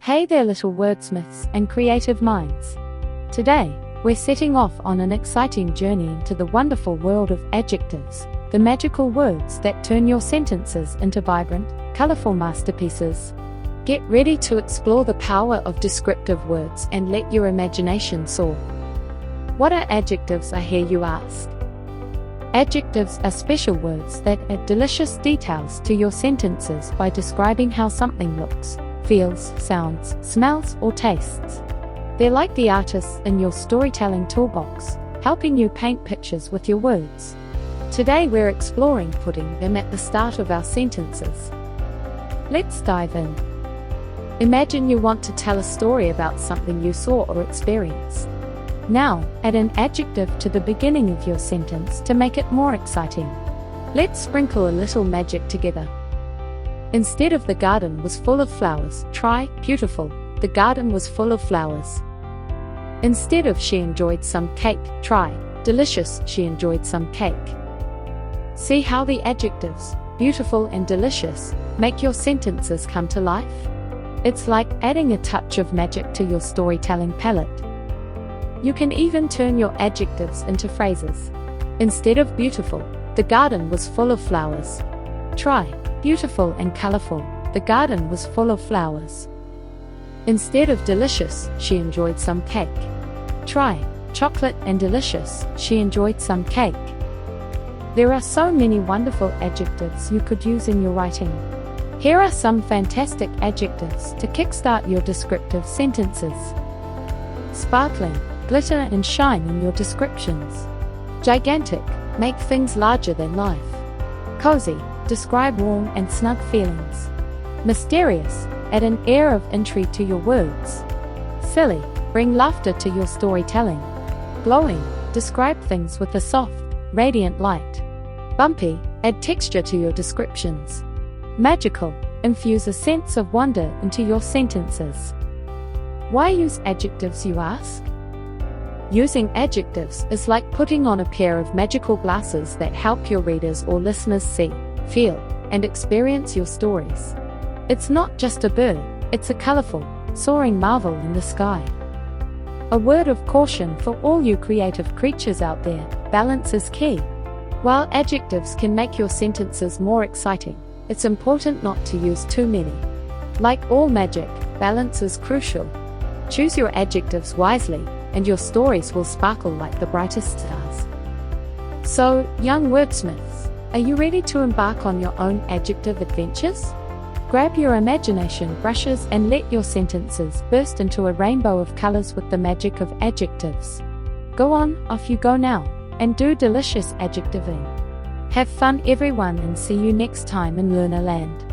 Hey there, little wordsmiths and creative minds. Today, we're setting off on an exciting journey into the wonderful world of adjectives, the magical words that turn your sentences into vibrant, colorful masterpieces. Get ready to explore the power of descriptive words and let your imagination soar. What are adjectives, I hear you ask? Adjectives are special words that add delicious details to your sentences by describing how something looks, feels, sounds, smells, or tastes. They're like the artists in your storytelling toolbox, helping you paint pictures with your words. Today we're exploring putting them at the start of our sentences. Let's dive in. Imagine you want to tell a story about something you saw or experienced. Now, add an adjective to the beginning of your sentence to make it more exciting. Let's sprinkle a little magic together. Instead of "the garden was full of flowers," try "beautiful, the garden was full of flowers." Instead of "she enjoyed some cake," try "delicious, she enjoyed some cake." See how the adjectives, beautiful and delicious, make your sentences come to life? It's like adding a touch of magic to your storytelling palette. You can even turn your adjectives into phrases. Instead of "beautiful, the garden was full of flowers," try "beautiful and colorful, the garden was full of flowers." Instead of "delicious, she enjoyed some cake," try "chocolate and delicious, she enjoyed some cake." There are so many wonderful adjectives you could use in your writing. Here are some fantastic adjectives to kickstart your descriptive sentences. Sparkling, glitter and shine in your descriptions. Gigantic, make things larger than life. Cozy, describe warm and snug feelings. Mysterious, add an air of intrigue to your words. Silly, bring laughter to your storytelling. Glowing, describe things with a soft, radiant light. Bumpy, add texture to your descriptions. Magical, infuse a sense of wonder into your sentences. Why use adjectives, you ask? Using adjectives is like putting on a pair of magical glasses that help your readers or listeners see, feel, and experience your stories. It's not just a bird, it's a colorful, soaring marvel in the sky. A word of caution for all you creative creatures out there: balance is key. While adjectives can make your sentences more exciting, it's important not to use too many. Like all magic, balance is crucial. Choose your adjectives wisely, and your stories will sparkle like the brightest stars. So, young wordsmiths, are you ready to embark on your own adjective adventures? Grab your imagination brushes and let your sentences burst into a rainbow of colors with the magic of adjectives. Go on, off you go now, and do delicious adjectiving. Have fun, everyone, and see you next time in Learner Land.